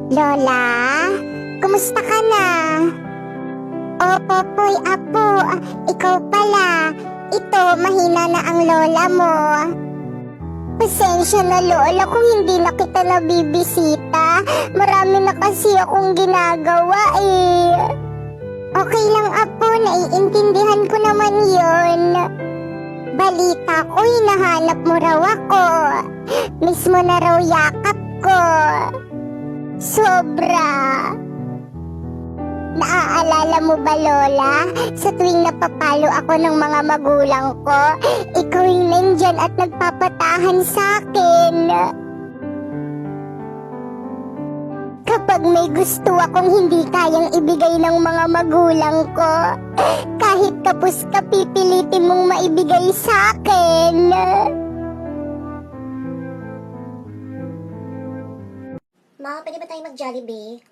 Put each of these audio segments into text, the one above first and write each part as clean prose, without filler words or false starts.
Lola, kumusta ka na? Opo, po'y apo, ikaw pala. Ito, mahina na ang lola mo. Pasensya na lola kung hindi na kita nabibisita. Marami na kasi akong ginagawa eh. Okay lang apo, naiintindihan ko naman yon. Balita ko, hinahanap mo raw ako. Mismo na raw yakap ko. Sobra. Naaalala mo ba lola? Sa tuwing napapalo ako ng mga magulang ko, ikaw yung nandyan at nagpapatahan sa akin. Kapag may gusto akong hindi kayang ibigay ng mga magulang ko, kahit kapos ka pipilitin mong maibigay sa akin. Ma, pwede ba tayo mag-Jollibee?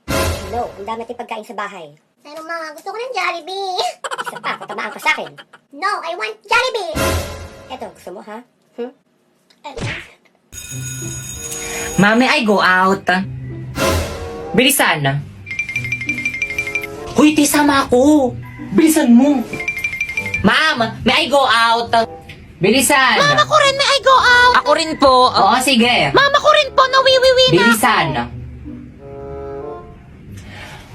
No, ang dami natin pagkain sa bahay. Pero ma, gusto ko ng Jollibee. Isa pa, patamaan ka sa akin. No, I want Jollibee! Eto, gusto mo ha? Mami, I go out. Bilisan. Hoy, Ti, sama ako. Bilisan mo. Ma'am, may I go out? Bilisan. Mama ko rin, may I go out? Ako rin po. Oo, sige. Mama ko rin po, nawiwiwi na Bilisan. ako.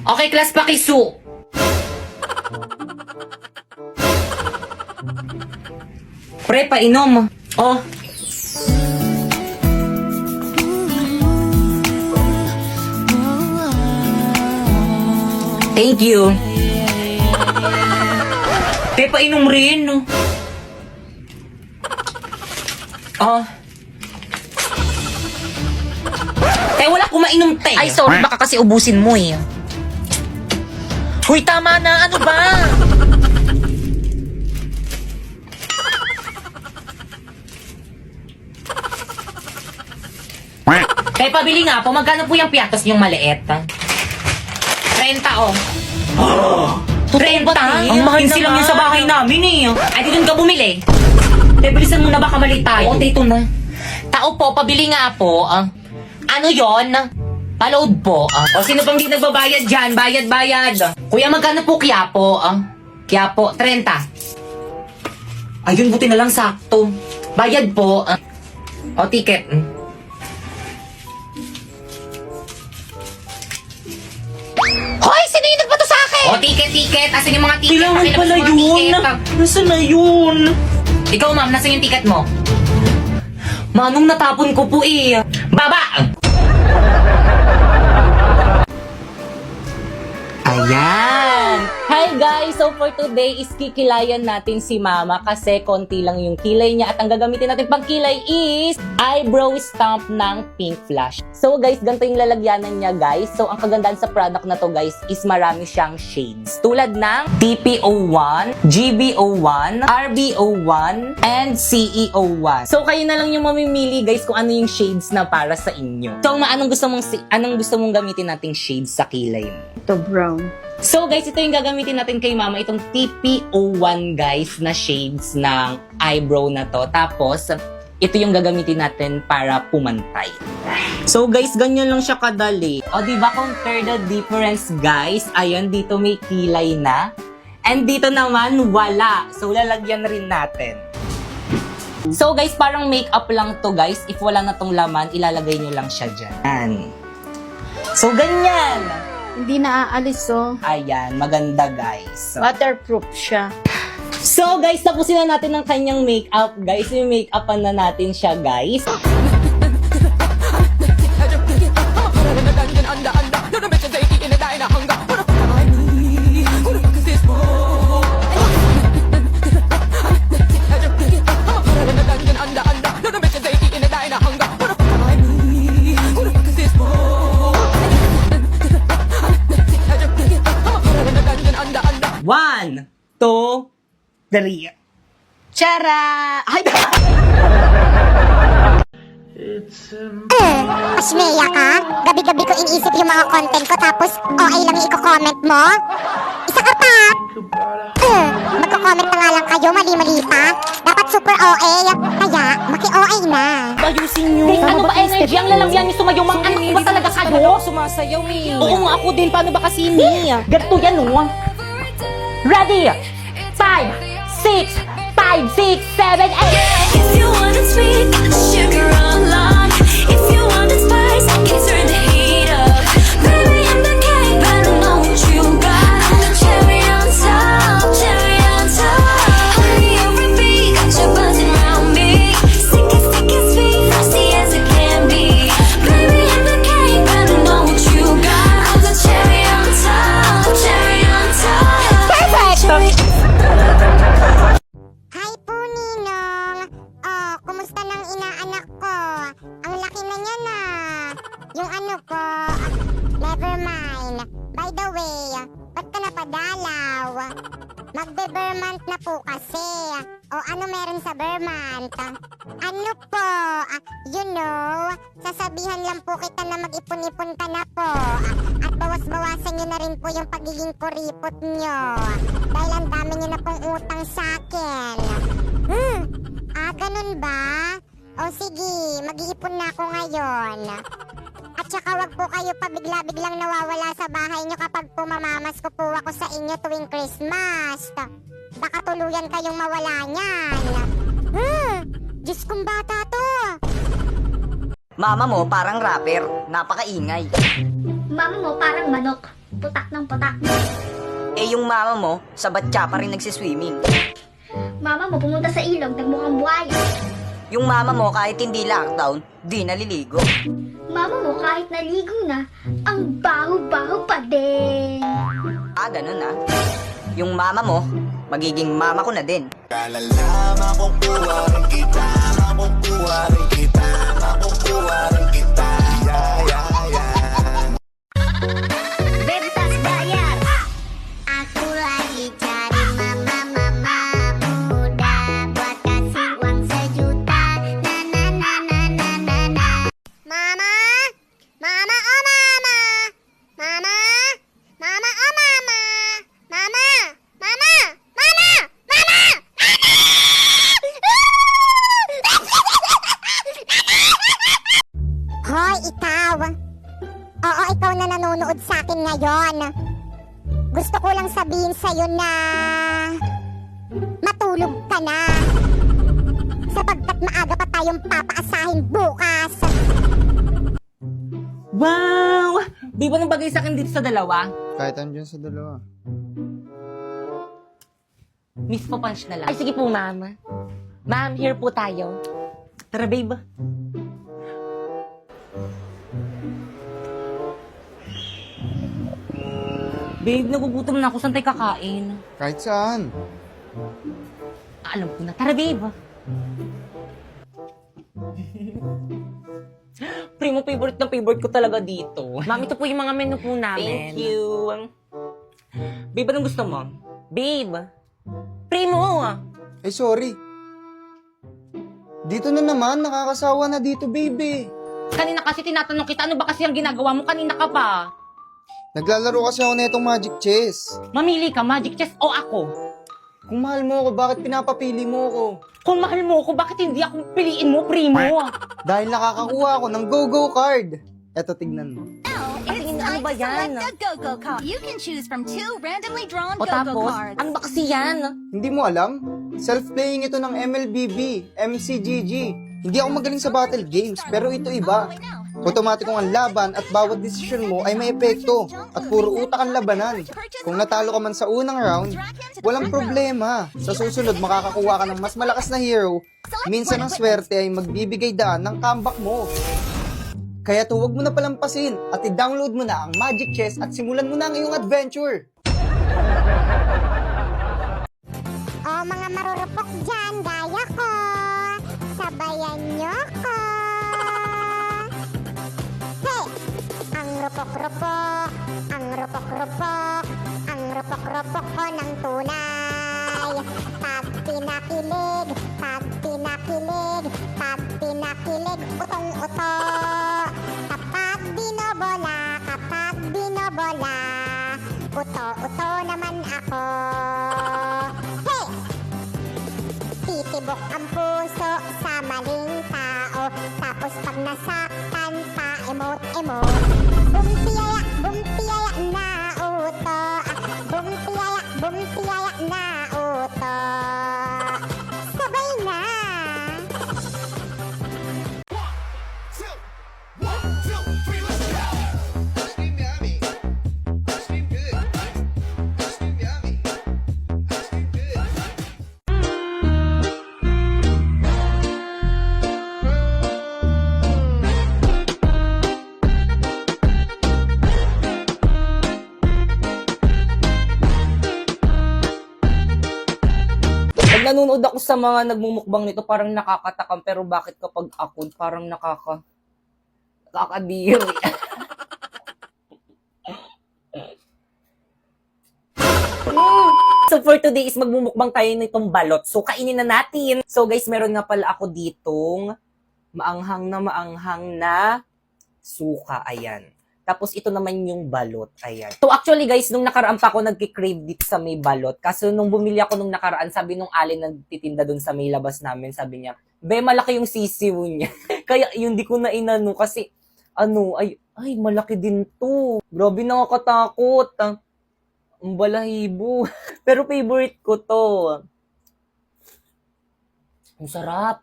Okay, class, pakisu. Pre, painom. Oh. Thank you. Te, painom rin. Oh. Te, wala akong mainom, te. Ay, sorry, baka kasi ubusin mo eh. Huy, tama na, ano ba? Te, pabili nga po. Magkano po yung piatos niyong maliit? 30, oh. 30? Ang mahal Pinsi lang naman. yun sa bahay namin eh. Ay, di doon ka bumili. Te, bilisan mo na baka mali tayo. Oo, ito na. Tao po, pabili nga po. Ano yon? Paload po. O sino pang di nagbabayad dyan? Bayad. Kuya, magkano po Quiapo? Quiapo, 30. Ayun, buti na lang sakto. Bayad po. O, ticket. Hoy, sino yung nagbato sa akin? O, ticket. Asan yung mga ticket? Kailangan Pakilabas pala yung mga yun. ticket. Nasaan na yun? Ikaw, ma'am, nasan yung ticket mo? Manong natapon ko po eh. Baba! Ayan! Hi guys! So for today is kikilayan natin si Mama kasi konti lang yung kilay niya at ang gagamitin natin pang kilay is eyebrow stamp ng Pink Flash. So guys, ganito yung lalagyanan niya guys. So ang kagandahan sa product na to guys is marami siyang shades. Tulad ng TP01, GB01, RB01, and CE01. So kayo na lang yung mamimili guys kung ano yung shades na para sa inyo. So anong gusto mong gamitin nating shades sa kilay mo? Ito brown. So guys, ito yung gagamitin natin kay Mama, itong TP01 guys na shades ng eyebrow na to. Tapos, ito yung gagamitin natin para pumantay. So guys, ganyan lang siya kadali. O diba, compare the difference guys. Ayan, dito may kilay na. And dito naman, wala. So lalagyan rin natin. So guys, parang makeup lang to guys. If wala na tong laman, ilalagay nyo lang siya dyan. So ganyan. Hindi naaalis oh. Ayan, maganda guys. Waterproof siya. So guys, tapusin na natin ang kanyang makeup guys. Yung make-upan na natin siya guys. One, two, three. Tara! Ay, Asmeya ka? Gabi-gabi ko iniisip yung mga content ko tapos OA lang yung i-comment mo? Isa ka pa! Magko-comment pa nga lang kayo, mali-mali pa. Dapat super OA, kaya maki-OA na. Ayusin nyo. Guys, ano ba energy? Ang lalamyan niyo sumayaw. Mga anak ko ba talaga kayo? Sumasayaw eh. Oo nga ako din. Paano ba kasi ni? Ganito yan, no? Ready? 5, 6, 5, 6, 7, 8. If you want it sweet, sugar on lock. If you want it spice, I can turn the heat up. Baby, I'm the cake, better know what you got. I'm the cherry on top, cherry on top. Hurry up, repeat, got you buzzing around me. Sick as sweet, frosty as it can be. Baby, I'm the cake, better know what you got. I'm the cherry on top, cherry on top. Perfect. Hi po, Ninong. Oh, kumusta ng inaanak ko? Ang laki na niya na. Yung ano po, never mind. By the way, ba't ka napadalaw? Magbe-Vermont na po kasi. O ano meron sa Vermont? Ano po, you know, sasabihan lang po kita na mag-ipon-ipon ka na po. At bawas-bawasan nyo na rin po yung pagiging kuripot nyo. Dahil ang dami nyo na pong utang sa akin. Ganun ba? O sige, mag-iipon na ako ngayon. At saka wag po kayo pabigla-biglang nawawala sa bahay nyo kapag pumamamas ko po ako sa inyo tuwing Christmas. Baka tuluyan kayong mawala niyan. Diyos kong bata to. Mama mo parang rapper, napakaingay. Mama mo parang manok. Putak ng putak. Eh yung mama mo, sa batya pa rin nagsiswimming. Mama mo pumunta sa ilog, nagmukhang buhaya. Yung mama mo kahit hindi lockdown, di naliligo. Mama mo kahit naligo na, ang baho-baho pa din. Ganun ah. Yung mama mo, magiging mama ko na din. Bentas bayar. Aku lagi cari mama muda buat kasih uang sejuta. Na na na na na na na. Mama, mama oh mama, mama, mama oh mama, mama, mama, mama, mama. Hoy, ikaw. Oo, ikaw na nanonood sa akin ngayon. Gusto ko lang sabihin sa'yo na matulog ka na. Sapagkat maaga pa tayong papaasahin bukas. Wow! Di ba nang bagay sa akin dito sa dalawa? Kahit andyan sa dalawa. Miss po punch na lang. Ay, sige po, ma'am. Ma'am, here po tayo. Tara, babe. Babe, nagugutom na ako. Saan tayo kakain? Kahit saan. Alam ko na. Tara, babe. Primo, favorite na favorite ko talaga dito. Ma'am, ito po yung mga menu po namin. Thank you. Babe, anong gusto mo? Babe. Primo. Eh, sorry. Dito na naman, nakakasawa na dito, baby. Kanina kasi tinatanong kita, ano ba kasi ang ginagawa mo? Kanina ka pa. Naglalaro kasi ako na itong Magic Chess. Mamili ka, Magic Chess o ako? Kung mahal mo ako, bakit pinapapili mo ako? Kung mahal mo ako, bakit hindi ako piliin mo, Primo? Dahil nakakakuha ako ng Go-Go card. Eto, tignan mo. Ano ba yan? Go-Go card. You can choose from 2 randomly drawn O tapos, ano ba kasi yan? Hindi mo alam? Self-playing ito ng MLBB, MCGG. Hindi ako magaling sa battle games, pero ito iba. Otomatikong ang laban at bawat desisyon mo ay may epekto at puro utak ang labanan. Kung natalo ka man sa unang round, walang problema. Sa susunod makakakuha ka ng mas malakas na hero. Minsan ang swerte ay magbibigay daan ng comeback mo. Kaya huwag mo na palampasin at i-download mo na ang Magic Chess at simulan mo na ang iyong adventure. O mga marurupok dyan, gaya ko. Sabayan nyo ko. Hey! Ang rupok-rupok, ang rupok-rupok, ang rupok-rupok ko ng tunay. Pag pinakilig, pag pinakilig, pag pinakilig, utong-uto. Kapag binobola, uto-uto naman ako. Hey! Titibok ang nanonood ako sa mga nagmumukbang nito, parang nakakatakam. Pero bakit kapag ako, parang nakakadiri. So for today is magmumukbang tayo nitong balot. So kainin na natin. So guys, meron nga pala ako ditong maanghang na suka. Ayan. Tapos ito naman yung balot. Ayan. So actually guys, nung nakaraan pa ako nagki-crave dito sa may balot. Kaso nung bumili ako nung nakaraan, sabi nung alin nagtitinda dun sa may labas namin, sabi niya, be, malaki yung sisiw niya. Kaya yun, di ko na inano kasi, ay, malaki din to. Grabe, nakakatakot. Ang balahibo. Pero favorite ko to. Ang sarap.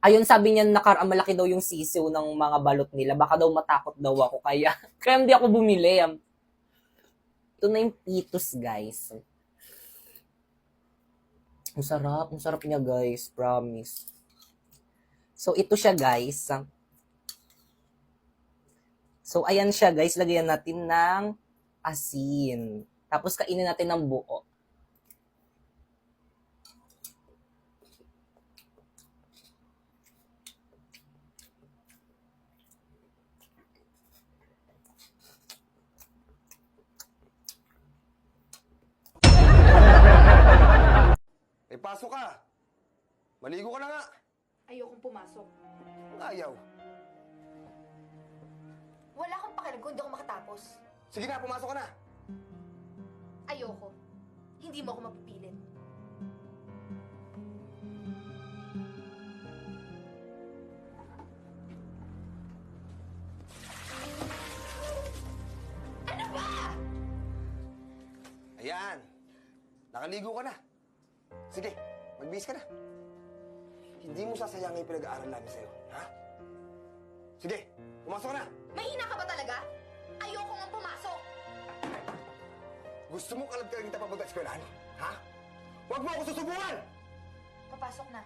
Ayun, sabi niya malaki daw yung sisiw ng mga balot nila. Baka daw matakot daw ako. Kaya hindi ako bumili. Ito na yung pitos, guys. Ang sarap niya, guys. Promise. So, ito siya, guys. So, ayan siya, guys. Lagyan natin ng asin. Tapos, kainin natin ng buo. Pasok ka. Maligo ka na nga. Ayokong pumasok. Ayaw. Wala akong pakialam kung hindi ako makatapos. Sige na, pumasok ka na. Ayoko. Hindi mo ako mapipilit. Ano ba? Ayan. Nakaligo ka na. Sige, magbihis ka na. Hindi mo sasayangin yung pinag-aaral namin sa'yo, ha? Sige, pumasok ka na. Mahina ka ba talaga? Ayoko nga pumasok. Gusto mo kalag-kalag kita papunta sa eskwelahan, ha? Huwag mo ako susubukan! Papasok na.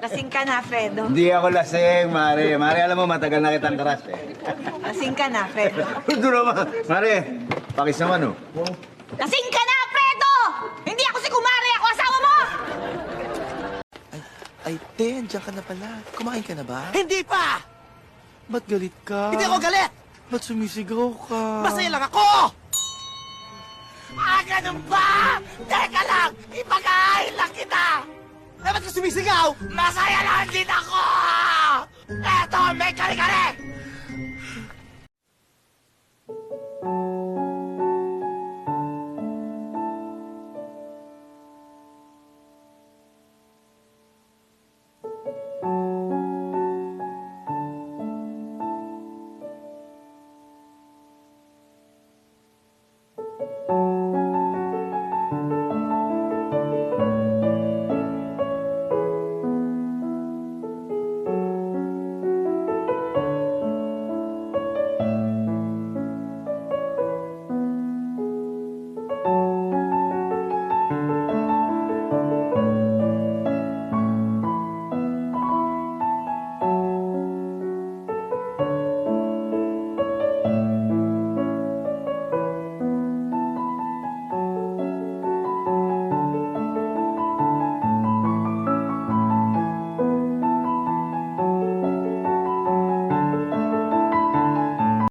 Lasing ka na, Fredo. Hindi ako lasing, Mare. Mare, alam mo, matagal na kitang karas eh. Lasing ka na, Fredo. Ito naman. Mare, pakis naman, oh. Lasing ka na, Fredo! Hindi ako si Kumare, ako asawa mo! Ay, Ten, diyan ka na pala. Kumain ka na ba? Hindi pa! Ba't galit ka? Hindi ako galit! Ba't sumisigaw ka? Masaya lang ako! Ganun ba? Teka lang! Ipag-aay lang kita! Dapat ka sumisigaw? Masaya lang din ako! Eto, may kare-kare!